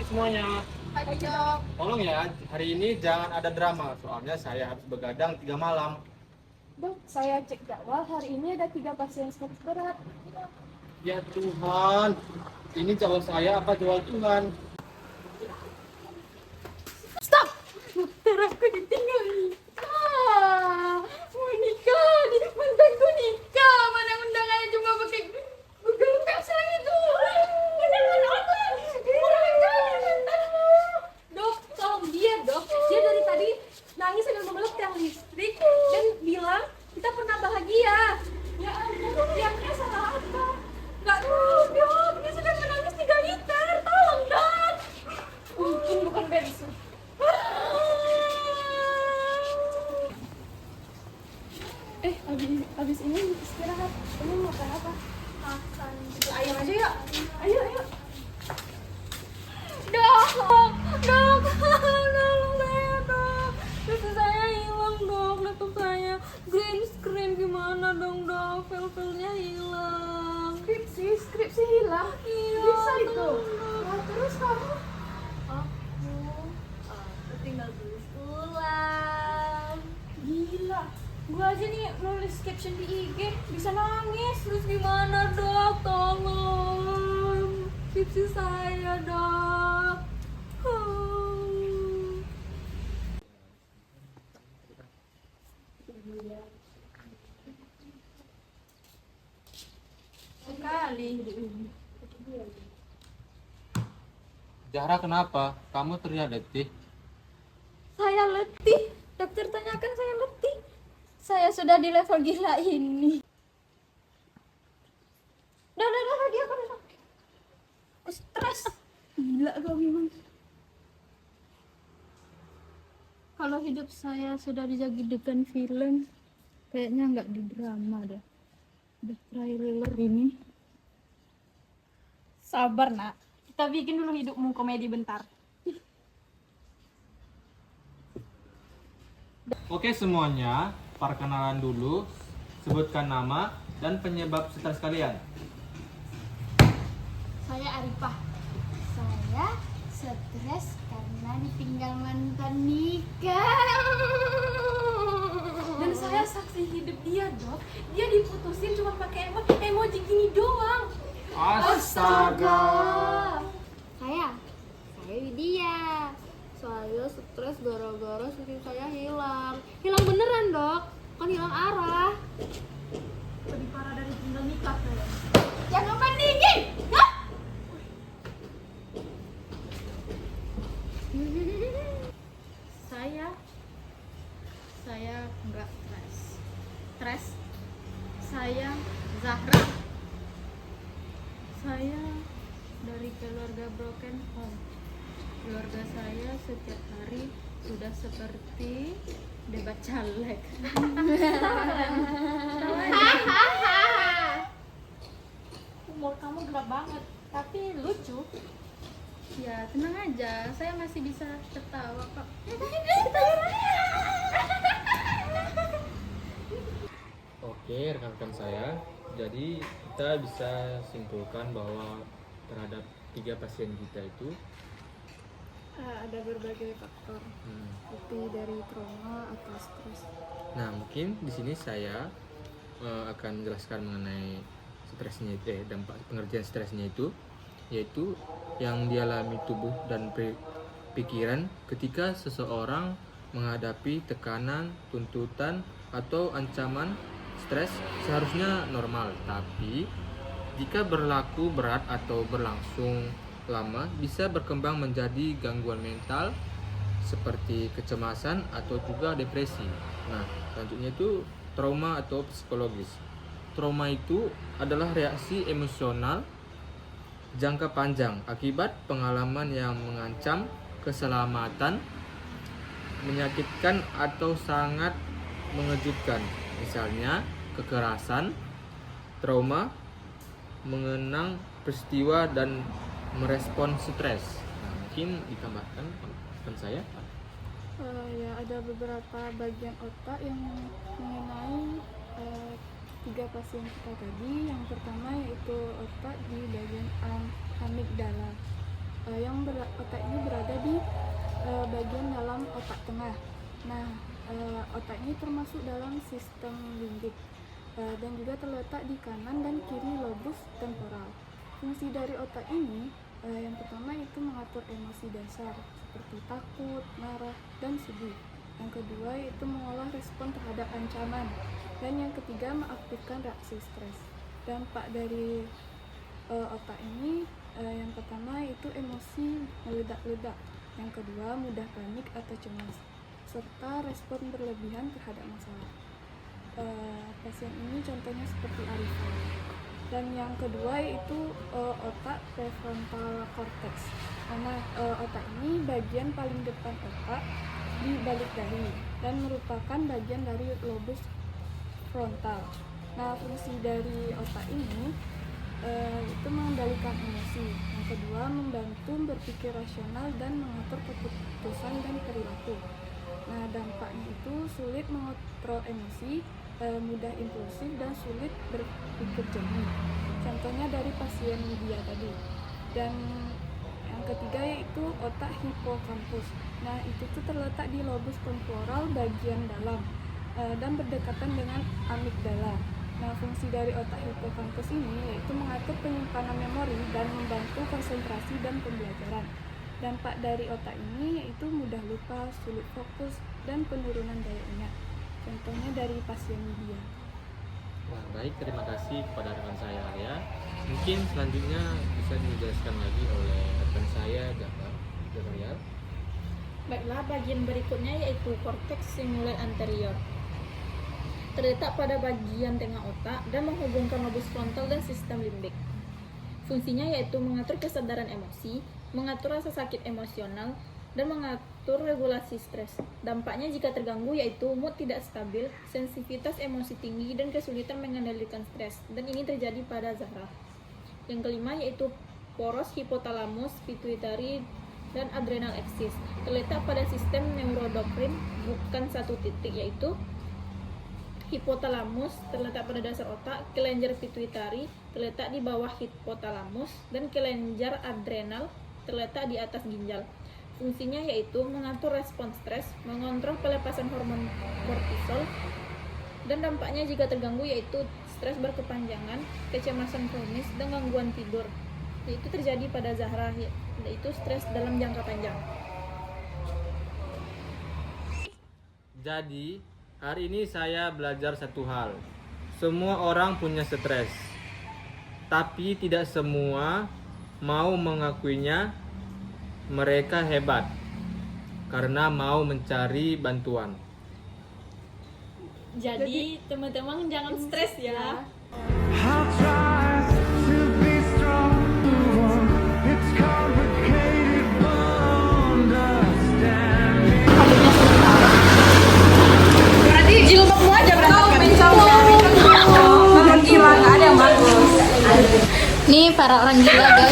semuanya. Pagi dok. Tolong ya, hari ini jangan ada drama. Soalnya saya harus begadang 3 malam. Dok, saya cek jadwal hari ini ada 3 pasien stroke berat. Ya Tuhan, ini calon saya apa jual Tuhan? Stop! Dokter aku ditinggal nikah. Mau nikah, di depan aku nikah. Mana undangannya cuma pakai Google Maps lagi tuh. Undangan online. Kurang ajar mantanmu. Dok, tolong dia dok. Dia dari tadi nangis sambil memeluk tiang listrik dan bilang kita pernah bahagia. Ya ampun, tiangnya salah apa? Gak tahu dok, dia sudah menangis 3 liter. Tolong dok. Untung bukan bensin. Abis ini istirahat. Kamu mau makan apa? Makan ayam aja yuk. Ayo. Dok, tolong saya dok. Laptop saya hilang dok, laptop saya green screen gimana dong dok? File-filenya hilang. Skripsi hilang? Iya. Bisa itu. Nah, terus kamu? Aku tinggal tulis ulang. Gila. Gua aja nih nulis caption di IG bisa nangis. Terus gimana dok? Tolong skripsi saya dok. Sekali. Zahra kenapa? Kamu terlihat letih. Saya letih. Dokter tanyakan saya letih. Saya sudah di level gila ini. Dah, dia kan. Aku stres. Gila kau memang. Kalau hidup saya sudah dijadikan film, kayaknya nggak di drama dah. Udah trailer ini. Sabar nak. Kita bikin dulu hidupmu komedi bentar. Oke semuanya, perkenalan dulu. Sebutkan nama dan penyebab stres kalian. Saya Arifah. Saya stres karena ditinggal mantan nikah. Dan saya saksi hidup dia dok. Dia diputusin cuma pakai emoji gini doang. Astaga. Saya Widya. Saya stres gara-gara skripsi saya hilang. Hilang beneran dok, kan hilang arah. Lebih parah dari tinggal nikah saya. Jangan bandingin. Hah? Saya enggak stres. Saya Zahra. Saya dari keluarga broken home. Keluarga saya setiap hari sudah seperti debat caleg. Humor kamu gelap banget, tapi lucu. Ya tenang aja, saya masih bisa tertawa kok. Oke rekan-rekan saya, jadi kita bisa simpulkan bahwa terhadap 3 pasien kita itu Ada berbagai faktor, seperti dari trauma atau stres. Nah, mungkin di sini saya akan menjelaskan mengenai stresnya itu, dampak pengertian stresnya itu, yaitu yang dialami tubuh dan pikiran ketika seseorang menghadapi tekanan, tuntutan, atau ancaman. Stres seharusnya normal, tapi jika berlaku berat atau berlangsung lama bisa berkembang menjadi gangguan mental seperti kecemasan atau juga depresi. Nah, selanjutnya itu trauma atau psikologis. Trauma itu adalah reaksi emosional jangka panjang akibat pengalaman yang mengancam keselamatan, menyakitkan atau sangat mengejutkan. Misalnya kekerasan, trauma, mengenang peristiwa dan merespon stres. Nah, mungkin ditambahkan teman saya. Ya ada beberapa bagian otak yang mengenai 3 pasien kita tadi. Yang pertama yaitu otak di bagian amigdala. Otak ini berada di bagian dalam otak tengah. Nah, otak ini termasuk dalam sistem limbik dan juga terletak di kanan dan kiri lobus temporal. Fungsi dari otak ini yang pertama itu mengatur emosi dasar seperti takut, marah, dan sedih. Yang kedua itu mengolah respon terhadap ancaman. Dan yang ketiga mengaktifkan reaksi stres. Dampak dari otak ini yang pertama itu emosi meledak-ledak. Yang kedua mudah panik atau cemas, serta respon berlebihan terhadap masalah. Pasien ini contohnya seperti Arifah. Dan yang kedua itu otak prefrontal cortex. Karena otak ini bagian paling depan otak di balik dahi dan merupakan bagian dari lobus frontal. Nah, fungsi dari otak ini itu mengendalikan emosi. Yang kedua membantu berpikir rasional dan mengatur keputusan dan perilaku. Nah, dampaknya itu sulit mengontrol emosi, mudah impulsif dan sulit berpikir jernih. Contohnya dari pasien Lydia tadi. Dan yang ketiga yaitu otak hipokampus. Nah, itu tuh terletak di lobus temporal bagian dalam dan berdekatan dengan amigdala. Nah, fungsi dari otak hipokampus ini yaitu mengatur penyimpanan memori dan membantu konsentrasi dan pembelajaran. Dampak dari otak ini yaitu mudah lupa, sulit fokus, dan penurunan daya ingat. Contohnya dari pasien Lydia. Wah, baik, terima kasih kepada rekan saya Arya. Mungkin selanjutnya bisa dijelaskan lagi oleh rekan saya Jafar. Baiklah, bagian berikutnya yaitu korteks singular anterior. Terletak pada bagian tengah otak dan menghubungkan lobus frontal dan sistem limbik. Fungsinya yaitu mengatur kesadaran emosi, mengatur rasa sakit emosional, dan mengatur regulasi stres. Dampaknya jika terganggu yaitu mood tidak stabil, sensitivitas emosi tinggi, dan kesulitan mengendalikan stres. Dan ini terjadi pada Zahra. Yang kelima yaitu poros hipotalamus, pituitari, dan adrenal axis. Terletak pada sistem neurodokrin, bukan satu titik, yaitu hipotalamus terletak pada dasar otak, kelenjar pituitari terletak di bawah hipotalamus, dan kelenjar adrenal terletak di atas ginjal. Fungsinya yaitu mengatur respon stres, mengontrol pelepasan hormon kortisol, dan dampaknya jika terganggu yaitu stres berkepanjangan, kecemasan kronis, dan gangguan tidur. Itu terjadi pada Zahra, yaitu stres dalam jangka panjang. Jadi, hari ini saya belajar satu hal. Semua orang punya stres, tapi tidak semua mau mengakuinya. Mereka hebat karena mau mencari bantuan. Jadi teman-teman jangan stres ya. I'll try to be strong. It's complicated but understanding. Berarti jilbabmu aja berantakan. Gimana? Ada yang bagus. Nih para orang gila guys.